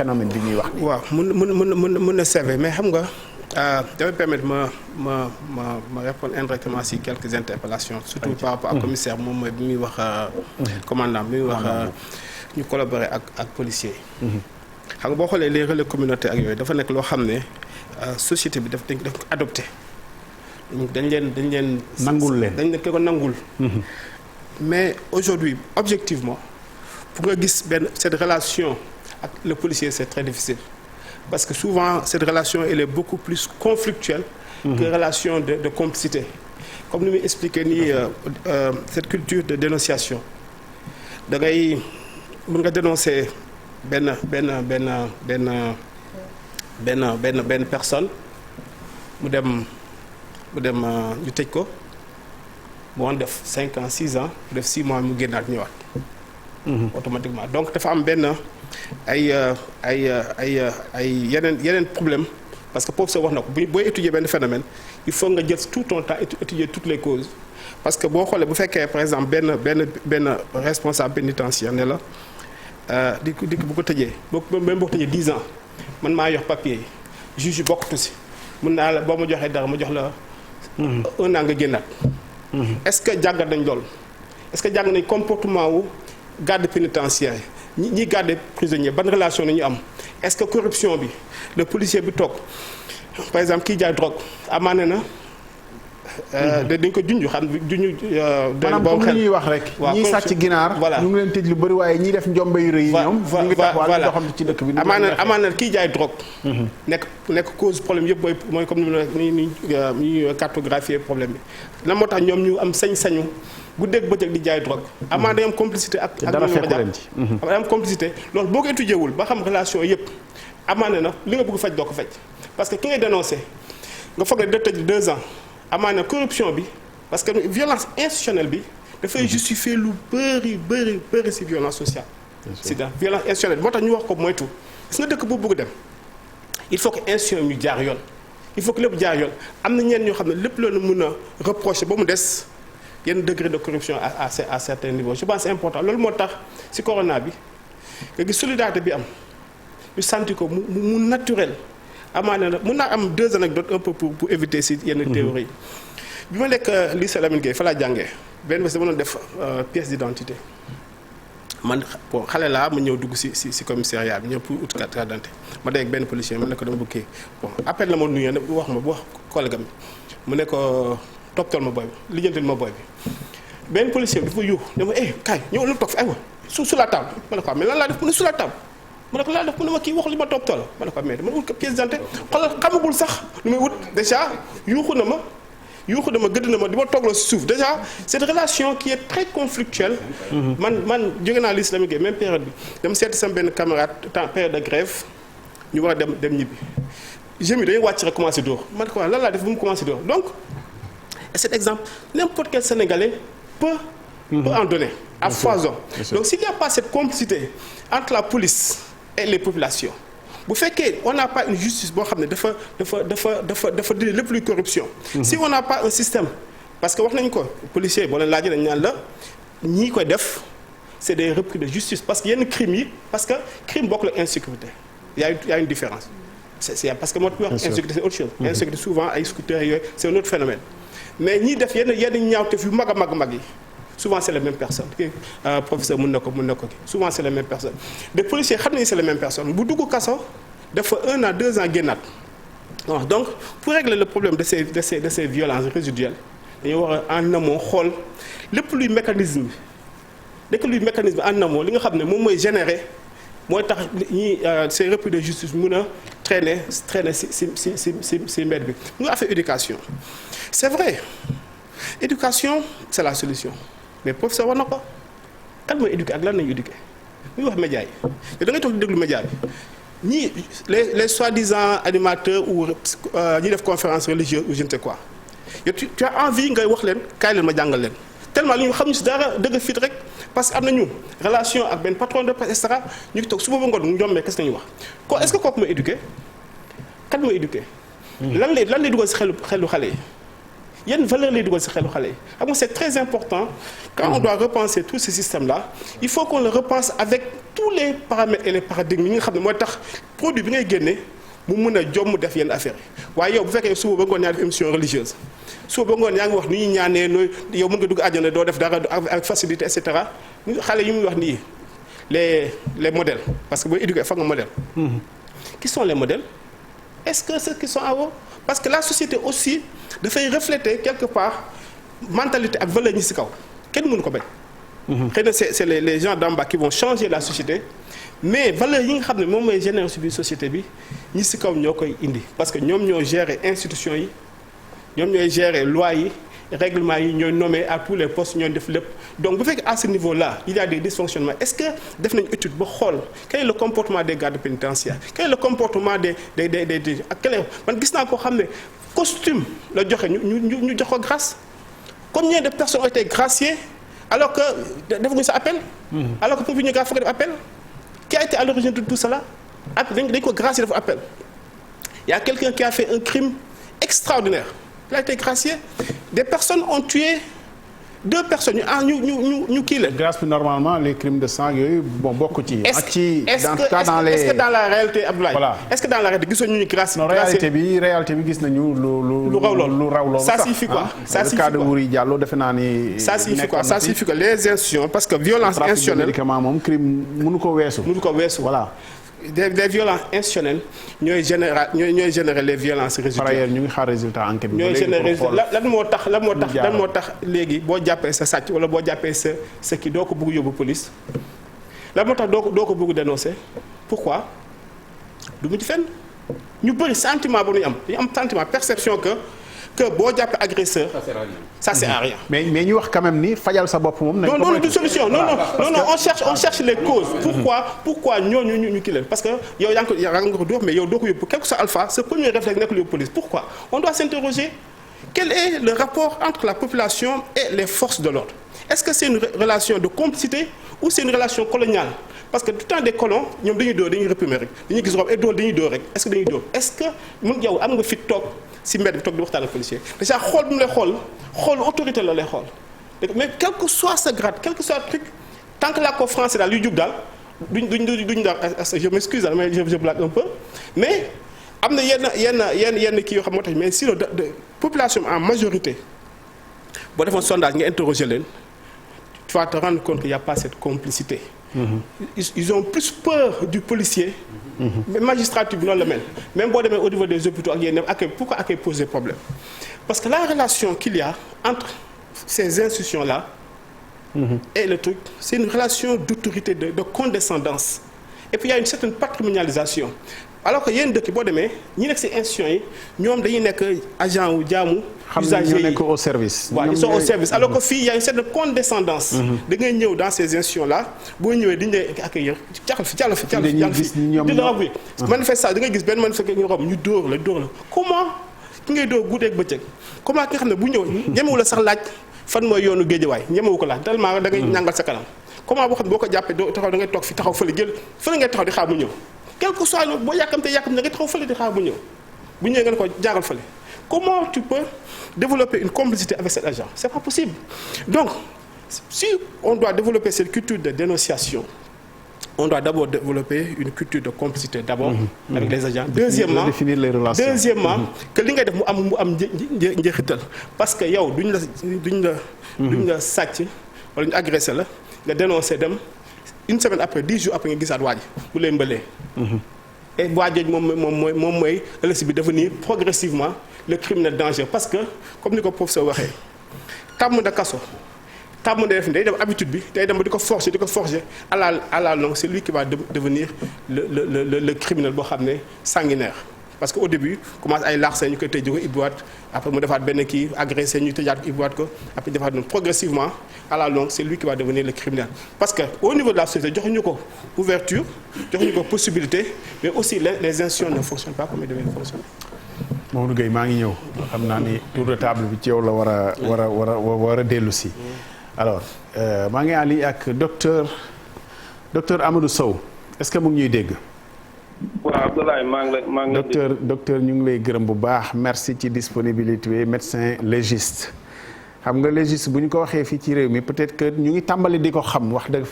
phénomène bi ñuy wax. waaw mën na serve mais xam nga damay permettre ma répondre indirectement si quelques interpellations surtout par rapport ak commissaire moom mooy bi muy wax commandant bi muy wax ñu collaborer ak policiers yi xam nga boo xoolee les relais communautaires ak yooyu dafa nekk loo xam ne société bi daf ko adopté dañ leen nangul leen dañ ko nangul mais aujourd'hui objectivement pour nga gis cette relation ak le policier c'est très difficile parce que souvent cette relation elle est beaucoup plus conflictuelle que relation de complicité comme ni muy expliqué nii cette culture de dénonciation da ngay mën nga dénoncer benn personne mu dem ñu tëj ko mu woon def 5 ans 6 ans mu def 6 mois mu génnaat ñëwaat automatiquement donc dafa am benn ay yeneen problème parce que professeur wax na ko booy étudier benn phénomène il faut nga jël tout ton temps étudier toutes les causes parce que boo xoolee bu fekkee par exemple benn responsable pénitentiaire ne la di bu ko tëjee même boo ko tëjee 10 ans man maa yor papier yi juge yi bokkatu si mën naa la boo ma joxee dara ma jox la 1 an nga génnaat est-ce que jàngat nañ loolu est-ce que jàng nañ comportement wu garde pénitentiaire ñi garde prisonnier ban relation nañu am est-ce que corruption bi le policier bi toog par exemple kii jaay drogue amaane na dañ ko junj xam junj maanaam comme li ñuy wax rek ñiy sàcc ginaar ñu ngi leen tëj lu bëri waaye ñiy def njombe yu rëy yi ñoom ñu ngi taxawal doxam ci dëkk bi amaana kii jaay drogue nekk cause problème yëpp mooy comme ni ñuy cartographier problème bi lan moo tax ñoom ñu am sañ-sañu guddeeg bëccëg di jaay drogue amaana day am complicité ak dara fekku leen ci day am complicité loolu boo ko étudié wul ba xam relation yëpp amaana na li nga bëgg faj doo ko faj parce que ki ngay dénoncé nga foog ne da tëj 2 ans amaana corruption bi parce que violence institutionnelle bi dafay justifier lu bëri ci violence sociale c'est ça violence institutionnelle moo tax ñu wax ko moytu gis nga dëkk bu bëgg dem il faut que institution ñu jaar yoon il faut que lépp jaar yoon am na ñenn ñoo xam ne lépp loolu mën a reprocher ba mu des yenn degré de corruption à certains niveaux je pense c'est important loolu moo tax ci corona bi nga gis solidarité bi am ñu santi ko mu naturel amaana na mën naa am 2 anecdotes un peu pour éviter ci yenn théories bi ma nekk lycée Lamine Gueye fa laa jàngee benn bés dama doon def pièce d'identité man bon xale laa ma ñëw dugg ci commissariat bi ñëw pour ut carte d'identité ma dégg benn policier ma ne ko dama bëggee bon appel la ma nuyu ne wax collègue am mu ne ko toppatoo ma booy bi lijjantil ma booy bi benn policier bi dafa yuux ne ma kaay ñëw lu toog fi aywa su la table ma ne ko mais lan laa def mu ne su la table ma ne ko laa def mu ne ma kii wax li ma toppatoo la ma ne ko mais dama wut ko pièce d'identité xoolal xamagul sax lu may wut déjà yuuxu na ma gëdd na ma di ma toogloo si suuf déjà cette relation qui est très conflictuelle man jóge naa lycée Lamine Gueye même période bi dama seeti sama benn camarade temps période de grève ñu war a dem ñibbi jeunes yi dañuy wàcc rek commencé dóor ma ne ko lan laa def bu mu commencé dóor donc cet exemple n'importe quel Sénégalais peut en donner à foison donc s'il n'y a pas cette complicité entre la police et les populations bu fekkee on n'a pas une justice boo xam ne dafa dindi lépp luy corruption si on n'a pas un système parce que wax nañu ko policiers boo leen laajee dañ ñaan la ñii koy def c'est des repris de justice parce que yenn crimes yi parce que crime bokk la insécurité y a une différence c'est parce que moo tax wax insécurité c'est autre chose insécurité souvent ay scooters yooyu c'est un autre phénomène mais ñiy def yenn ñaawteef yu mag yi souvent c'est les mêmes personnes professeur mën na ko souvent c'est les mêmes personnes des policiers xam nañu c'est les mêmes personnes bu dugg kaso dafa 1 an 2 ans génnaat donc pour régler le problème de ces violences résiduelles dañu war a en amont xool lépp luy mécanisme en amont li nga xam ne moom mooy générer mooy tax ñi ces repris de justice mën a traîner si mbedd bi mu nga affaire éducation c'est vrai éducation c'est la solution mais professeur war na ko kan mooy éduquer ak lan nañu éduquer muy wax média yi te da ngay toog di déglu média bi ñii les soi-disant animateurs ou ñi def conférence religieuse ou je ne sais quoi yow tu as envie ngay wax leen kaay leen ma jàngal leen tellement li ñu xam ñu si dara dëgg fit rek parce que am nañu relation ak benn patron de presse et cetera ñu ngi toog suba ba ngoon mu njommee qu'est-ce que ñu wax ko est-ce que kooku mooy éduquer kan mooy éduquer lan lay dugal si xelu xale yi yenn valeur lay dugal ci xelu xale yi xam nga c'est très important quand on doit repenser tout ce système là il faut qu'on le repense avec tous les paramètres et les paradigmes yi nga xam ne mooy tax produit bi ngay génne mu mën a jomm def yenn affaires yi waaye yow bu fekkee suba ba ngoon yaa def émission religieuse suba ba ngoon yaa ngi wax ni ñuy ñaanee nooy yow mën nga dugg àjjana doo def dara avec facilité et cetera xale yi muy wax nii les modèles parce que booy éduquer foog nga modèle qui sont les modèles est-ce que ceux qui sont en haut parce que la société aussi dafay refléter quelque part mentalité ak valeur ñi ci kaw kenn mënu ko bañ xëy na c'est les gens d'en bas qui vont changer la société mais valeur yi nga xam ne moom mooy générer ci biir société bi ñi ci kaw ñoo koy indi parce que ñoom ñoo gérer institutions yi ñoom ñooy gérer loi yi règlement yi ñooy nommé à tous les postes ñooy def lépp donc bu fekkee à ce niveau là il y a des dysfonctionnements est-ce que def nañu étude ba xool quel est le comportement des gardes pénitentiaires quel est le comportement des ak quel man gis naa koo xam ne costume la joxe ñu jox ko grâce combien de personnes ont été graciées alors que defuñu sa appel alors que pour ñu gaa foog def appel qui a été à l'origine de tout cela ak dañ ko gracier def appel il y a quelqu'un qui a fait un crime extraordinaire il a été gracié des personnes ont tué 2 personnes ñu kii leen. grâce bi normalement les crimes de sang yooyu bon bokk ci. est-ce que dans la réalité Abdoulaye. voilà est-ce que dans la réalité gisoon ñu grâce. non réalité bi gis nañu lu raw loolu. ça signifie quoi ça signifie quoi le cas de Wuri Diallo defe naa ni. ça signifie quoi ça signifie que les institutions parce que violence institutionnelle médicament moom crime mënu ko weesu. voilà. des violences institutionnelles ñooy générer les violences résiduelles. par ailleurs ñu ngi xaar résultat enquête bi. ñooy générer lan moo tax léegi boo jàppee sa sàcc wala boo jàppee sa kii doo ko bëgg yóbbu police lan moo tax doo ko bëgg dénoncer pourquoi du mujj fenn ñu bëri sentiment ba ñu am dañu am sentiment perception que boo jàppee agresseur. ça sert à rien. mais ñu wax quand même ni fajal sa bopp moom. non du solution non on cherche les causes. pourquoi ñooñu ñu kii leen parce que yow yaa ngi ko dóor mais yow doo ko yóbbu quel que soit alpha ce premier réflexe nekk lu yóbbu police pourquoi on doit s'interroger quel est le rapport entre la population et les forces de l'ordre est-ce que c'est une relation de complicité ou c'est une relation coloniale parce que tout le temps des colons ñoom dañuy réprimer rek dañuy gis rob et dool dañuy dóor rek est-ce que dañuy dóor est-ce que mun yow am nga fit toog si mbedd bi toog di waxtaan ak policier déjà xool bi mu lay xool autorité la lay xool mais quel que soit ce grade quel que soit le truc tant que la ko français daal luy jub daal duñ daal je m'excuse mais je blague un peu mais am na yenn kii yoo xam moo tax mais sinon de population en majorité boo defoon sondage nga interroger leen tu vas te rendre compte qu'il y a pas cette complicité. Ils ont plus peur du policier. mais magistrature bi noonu la mel même boo demee au niveau des hôpitaux ak yenn accueil pourquoi accueil pose des problèmes parce que la relation qu'il y a entre ces institutions là. et le truc c'est une relation d'autorité de condescendance et puis il y a une certaine patrimonialisation alors que yenn dëkk boo demee ñi nekk ci institutions yi ñoom dañuy nekk agent wu jaamu. usagers yi nekk au service. waaw ils sont au service alors que fii il y a une certaine condescendance. da ngay ñëw dans ces institutions là boo ñëwee dañu lay accueillir jàll fi di la wax bi manifestation da ngay gis benn manifestation ñu rob ñu dóor la comment ki ngay dóor guddeeg bëccëg comment ki nga xam ne bu ñëw ñemewu la sax laaj fan mooy yoonu géejewaay ñemewu ko laaj tellement da ngay ñàngal sa kanam comment boo xam ne boo ko jàppee doo taxaw da ngay toog fi taxaw fële ngay taxaw di xaar mu ñëw quel que soit boo yàkkamte da ngay taxaw fële di xaar bu ñëwee nga ne ko jaaral fële comment tu peux développer une complicité avec cet agent c'est pas possible donc si on doit développer cette culture de dénonciation on doit d'abord développer une culture de complicité d'abord avec les agents deuxièmement que li ngay def mu am njeexital parce que yow duñ la sàcc wala ñu agressé la nga dénoncé dem une semaine après 10 jours après nga gisaat waa ji bu lay mbëlee et waa jooju moom mooy ëllëg bi devenir progressivement le criminel dangereux parce que comme ni ko professeur waxee tàmm de kaso tàmm de def day dem habitude bi day dem ba di ko forger à la longue c'est lui qui va devenir le criminel boo xam ne sanguinaire parce que au début commence ay larcin ñu koy tëj di ko ibbiwaat après mu defaat benn kii agressé ñu tëjaat ko ibbiwaat ko après defaat noonu progressivement à la longue c'est lui qui va devenir le criminel parce que au niveau de la société joxuñu ko ouverture joxuñu ko possibilité mais aussi les institutions ne fonctionnent pas comme ils devaient fonctionner. Mamadou Gueye maa ngi ñëw xam naa ni tour de table bi ci yow la war a dellu si alors maa ngi en ligne ak docteur Amadou Sow est-ce que mu ngi ñuy dégg. waaw Abdoulaye maa ngi lay docteur ñu ngi lay gërëm bu baax merci ci disponibilité médecin légiste xam nga légiste bu ñu ko waxee fii ci réew mi peut-être que ñu ngi tàmbali di ko xam wax dëgg